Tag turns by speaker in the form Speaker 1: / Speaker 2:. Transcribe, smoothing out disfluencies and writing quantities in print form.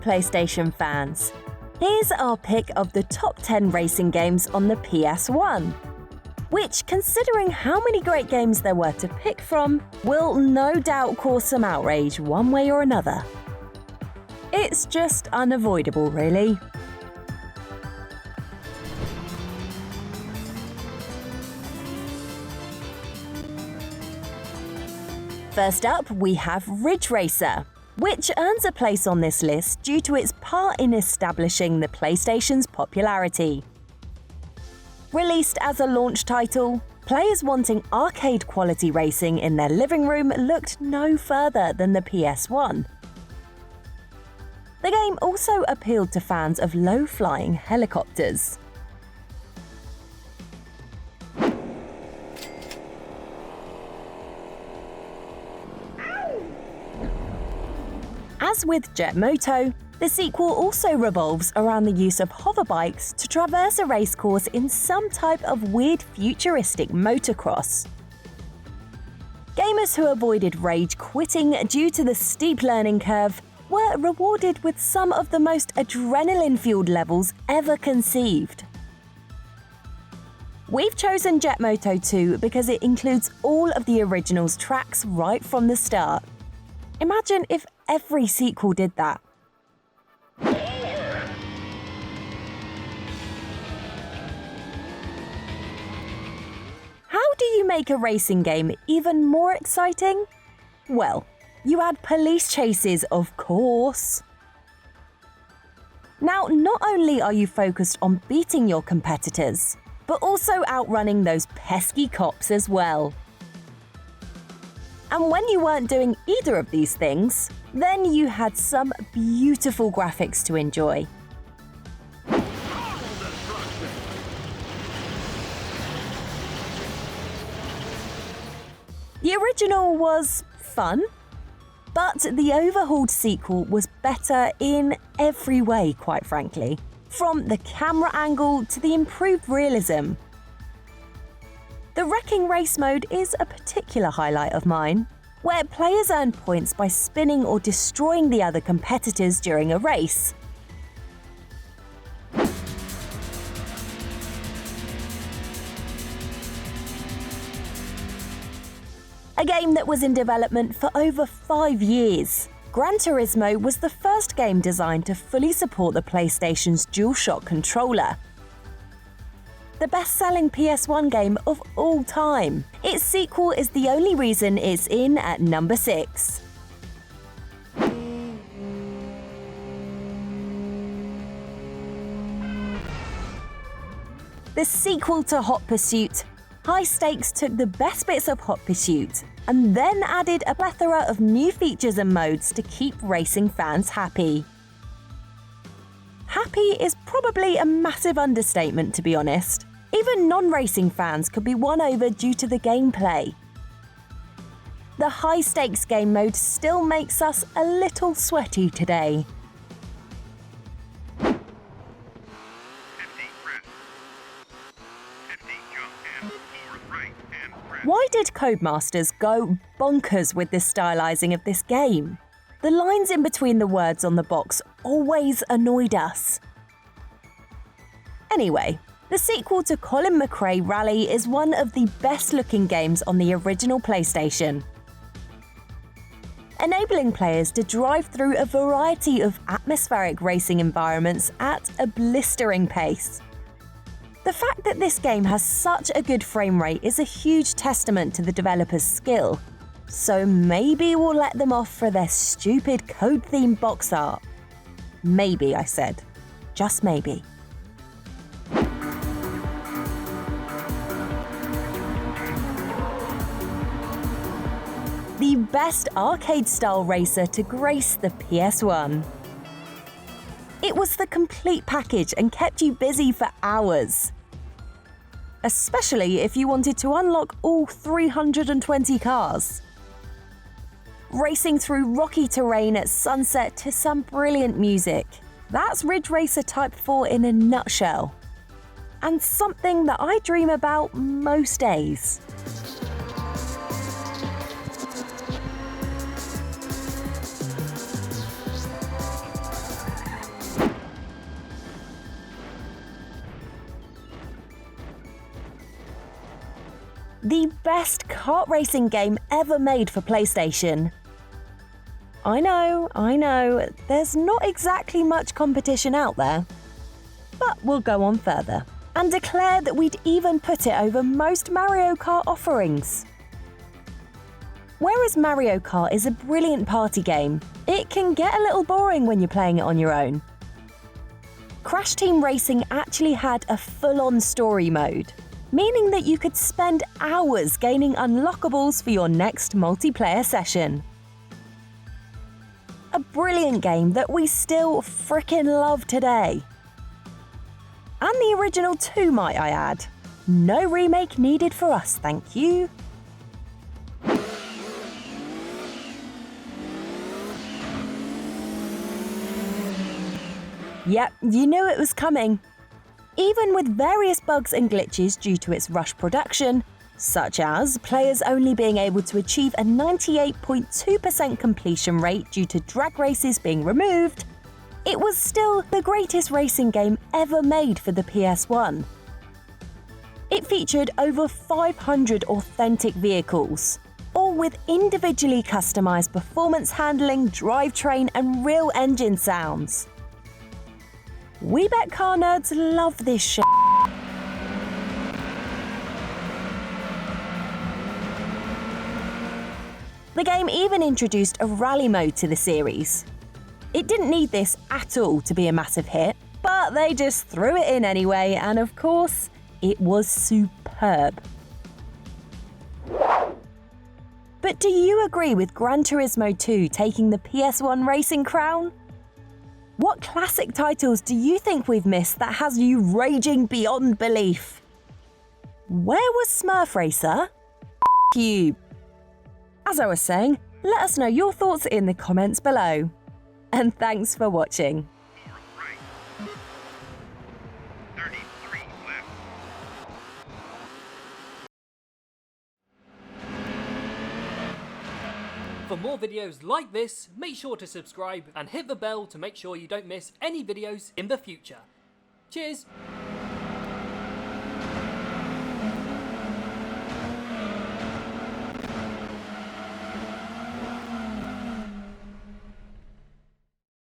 Speaker 1: PlayStation fans. Here's our pick of the top 10 racing games on the PS1, which, considering how many great games there were to pick from, will no doubt cause some outrage one way or another. It's just unavoidable, really. First up, we have Ridge Racer, which earns a place on this list due to its part in establishing the PlayStation's popularity. Released as a launch title, players wanting arcade-quality racing in their living room looked no further than the PS1. The game also appealed to fans of low-flying helicopters. As with Jet Moto, the sequel also revolves around the use of hoverbikes to traverse a race course in some type of weird futuristic motocross. Gamers who avoided rage quitting due to the steep learning curve were rewarded with some of the most adrenaline-fueled levels ever conceived. We've chosen Jet Moto 2 because it includes all of the original's tracks right from the start. Imagine if every sequel did that. How do you make a racing game even more exciting? Well, you add police chases, of course. Now, not only are you focused on beating your competitors, but also outrunning those pesky cops as well. And when you weren't doing either of these things, then you had some beautiful graphics to enjoy. The original was fun, but the overhauled sequel was better in every way, quite frankly. From the camera angle to the improved realism. The Wrecking Race mode is a particular highlight of mine, where players earn points by spinning or destroying the other competitors during a race. A game that was in development for over 5 years, Gran Turismo was the first game designed to fully support the PlayStation's DualShock controller. The best-selling PS1 game of all time. Its sequel is the only reason it's in at number 6. The sequel to Hot Pursuit, High Stakes took the best bits of Hot Pursuit and then added a plethora of new features and modes to keep racing fans happy. Happy is probably a massive understatement, to be honest. Even non-racing fans could be won over due to the gameplay. The high-stakes game mode still makes us a little sweaty today. Why did Codemasters go bonkers with the stylizing of this game? The lines in between the words on the box always annoyed us. Anyway, the sequel to Colin McRae Rally is one of the best-looking games on the original PlayStation, enabling players to drive through a variety of atmospheric racing environments at a blistering pace. The fact that this game has such a good frame rate is a huge testament to the developer's skill. So maybe we'll let them off for their stupid code-themed box art. Maybe, I said. Just maybe. The best arcade-style racer to grace the PS1. It was the complete package and kept you busy for hours. Especially if you wanted to unlock all 320 cars. Racing through rocky terrain at sunset to some brilliant music. That's Ridge Racer Type 4 in a nutshell. And something that I dream about most days. The best kart racing game ever made for PlayStation. I know, there's not exactly much competition out there. But we'll go on further and declare that we'd even put it over most Mario Kart offerings. Whereas Mario Kart is a brilliant party game, it can get a little boring when you're playing it on your own. Crash Team Racing actually had a full-on story mode, meaning that you could spend hours gaining unlockables for your next multiplayer session. A brilliant game that we still frickin' love today. And the original too, might I add. No remake needed for us, thank you. Yep, you knew it was coming. Even with various bugs and glitches due to its rush production, such as players only being able to achieve a 98.2% completion rate due to drag races being removed, it was still the greatest racing game ever made for the PS1. It featured over 500 authentic vehicles, all with individually customized performance handling, drivetrain, and real engine sounds. We bet car nerds love this shit. The game even introduced a rally mode to the series. It didn't need this at all to be a massive hit, but they just threw it in anyway, and of course, it was superb. But do you agree with Gran Turismo 2 taking the PS1 Racing crown? What classic titles do you think we've missed that has you raging beyond belief? Where was Smurf Racer? You. As I was saying, let us know your thoughts in the comments below. And thanks for watching.
Speaker 2: Right. 33 left.
Speaker 3: For more videos like this, make sure to subscribe and hit the bell to make sure you don't miss any videos in the future. Cheers!